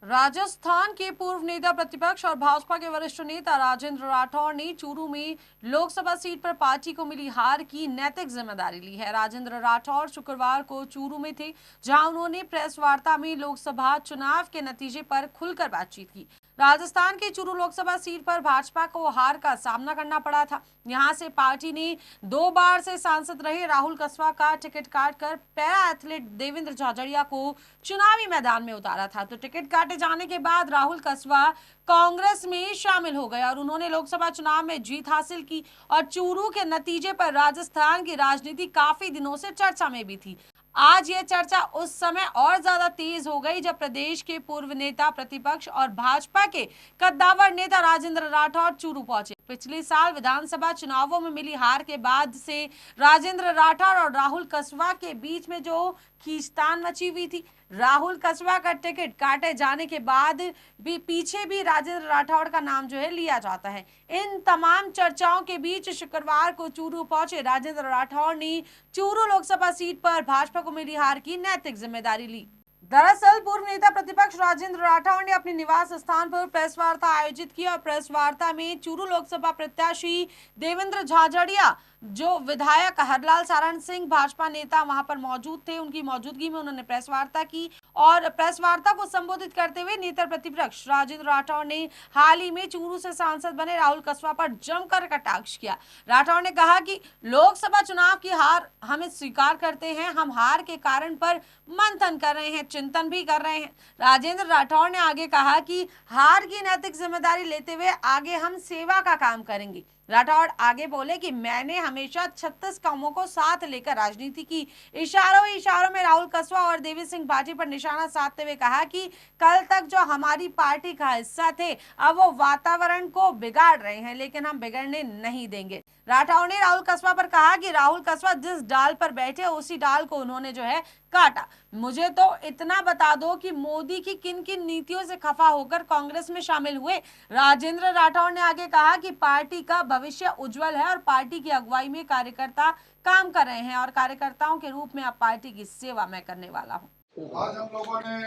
राजस्थान के पूर्व नेता प्रतिपक्ष और भाजपा के वरिष्ठ नेता राजेंद्र राठौड़ ने चूरू में लोकसभा सीट पर पार्टी को मिली हार की नैतिक जिम्मेदारी ली है। राजेंद्र राठौड़ शुक्रवार को चूरू में थे, जहां उन्होंने प्रेस वार्ता में लोकसभा चुनाव के नतीजे पर खुलकर बातचीत की। राजस्थान के चूरू लोकसभा सीट पर भाजपा को हार का सामना करना पड़ा था। यहां से पार्टी ने 2 बार से सांसद रहे राहुल कस्वा का टिकट काटकर पैरा एथलीट देवेंद्र झाझड़िया को चुनावी मैदान में उतारा था। तो टिकट काटे जाने के बाद राहुल कस्वा कांग्रेस में शामिल हो गए और उन्होंने लोकसभा चुनाव में जीत हासिल की। और चूरू के नतीजे पर राजस्थान की राजनीति काफी दिनों से चर्चा में भी थी। आज ये चर्चा उस समय और ज्यादा तेज हो गई जब प्रदेश के पूर्व नेता प्रतिपक्ष और भाजपा के कद्दावर नेता राजेंद्र राठौड़ चूरू पहुंचे। पिछले साल विधानसभा चुनावों में मिली हार के बाद से राजेंद्र राठौड़ और राहुल कस्वा के बीच में जो खींचतान मची हुई थी, राहुल कस्वा का टिकट काटे जाने के बाद भी पीछे भी राजेंद्र राठौड़ का नाम जो है लिया जाता है। इन तमाम चर्चाओं के बीच शुक्रवार को चूरू पहुंचे राजेंद्र राठौड़ ने चूरू लोकसभा सीट पर भाजपा को मिली हार की नैतिक जिम्मेदारी ली। दरअसल पूर्व नेता प्रतिपक्ष राजेंद्र राठौड़ ने अपने निवास स्थान पर प्रेस वार्ता आयोजित की और प्रेस वार्ता में चूरू लोकसभा प्रत्याशी देवेंद्र झाझड़िया, जो विधायक हरलाल सारण सिंह भाजपा नेता वहां पर मौजूद थे, उनकी मौजूदगी में उन्होंने प्रेस वार्ता की। और प्रेस वार्ता को संबोधित करते हुए नेता प्रतिपक्ष राजेंद्र राठौड़ ने हाल ही में चूरू से सांसद बने राहुल कस्वा पर जमकर कटाक्ष किया। राठौड़ ने कहा कि लोकसभा चुनाव की हार हमें स्वीकार करते हैं, हम हार के कारण पर मंथन कर रहे हैं, चिंतन भी कर रहे हैं। राजेंद्र राठौड़ ने आगे कहा कि हार की नैतिक जिम्मेदारी लेते हुए आगे हम सेवा का काम करेंगे। राठौड़ आगे बोले कि मैंने हमेशा 36 कामों को साथ लेकर राजनीति की। इशारों में राहुल कस्वा और देवी सिंह पार्टी पर निशाना साधते हुए कहा कि कल तक जो हमारी पार्टी का हिस्सा थे, अब वो वातावरण को बिगाड़ रहे हैं, लेकिन हम बिगड़ने नहीं देंगे। राठौड़ ने राहुल कस्वा पर कहा कि राहुल कस्वा जिस डाल पर बैठे उसी डाल को उन्होंने जो है काटा। मुझे तो इतना बता दो कि मोदी की किन किन नीतियों से खफा होकर कांग्रेस में शामिल हुए। राजेंद्र राठौड़ ने आगे कहा कि पार्टी का भविष्य उज्जवल है और पार्टी की अगुवाई में कार्यकर्ता काम कर रहे हैं और कार्यकर्ताओं के रूप में अब पार्टी की सेवा मैं करने वाला हूँ। आज हम लोगों ने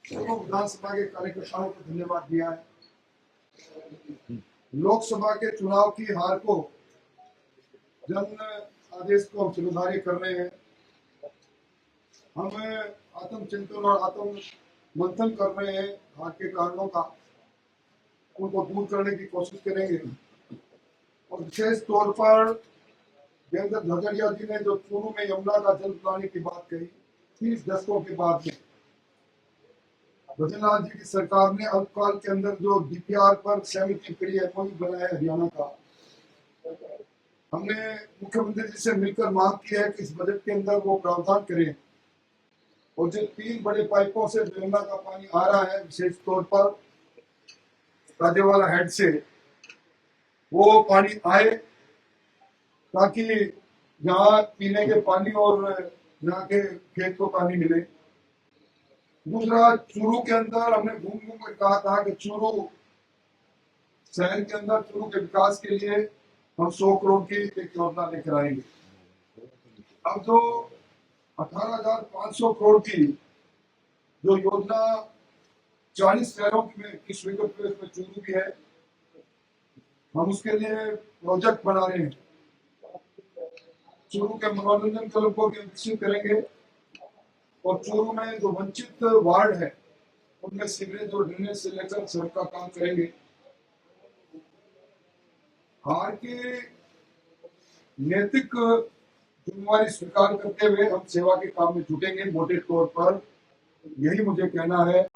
विधानसभा के कार्यकर्ताओं को धन्यवाद दिया है। लोकसभा के चुनाव की हार को जन आदेश को हम जिम्मेदारी कर रहे हैं। हम आत्मचिंतन और आत्म मंथन कर रहे हैं। हार के कारणों का उनको दूर करने की कोशिश करेंगे और विशेष तौर पर देवेंद्र झाझड़िया जी ने जो चूरू में यमुना का जल पिलाने की बात कही 30 दशकों के बाद में, बद्रीनाथ जी की सरकार ने अल्पकाल के अंदर जो डीपीआर पर सहमति करी है, बनाया हरियाणा का, हमने मुख्यमंत्री जी से मिलकर मांग की है कि इस बजट के अंदर वो प्रावधान करें और जो 3 बड़े पाइपों से यमुना का पानी आ रहा है, विशेष तौर पर राजेवाला हेड से, वो पानी आए ताकि यहाँ पीने के पानी और यहाँ के खेत को पानी मिले। दूसरा, चूरू के अंदर हमने घूम घूम कर कहा था कि चूरू शहर के अंदर चूरू के विकास के लिए हम 100 करोड़ की एक योजना लेकर आएंगे। अब जो 18,500 करोड़ की जो योजना 40 शहरों की स्वीकृत में चूरू भी है, हम उसके लिए प्रोजेक्ट बना रहे हैं। चूरू के मनोरंजन क्लब को भी विकसित करेंगे और चूरू में जो वंचित वार्ड है उनमें सीवरेज और ड्रेनेज से लेकर सड़क का काम करेंगे। हार की नैतिक जिम्मेवारी स्वीकार करते हुए हम सेवा के काम में जुटेंगे। मोटे तौर पर यही मुझे कहना है।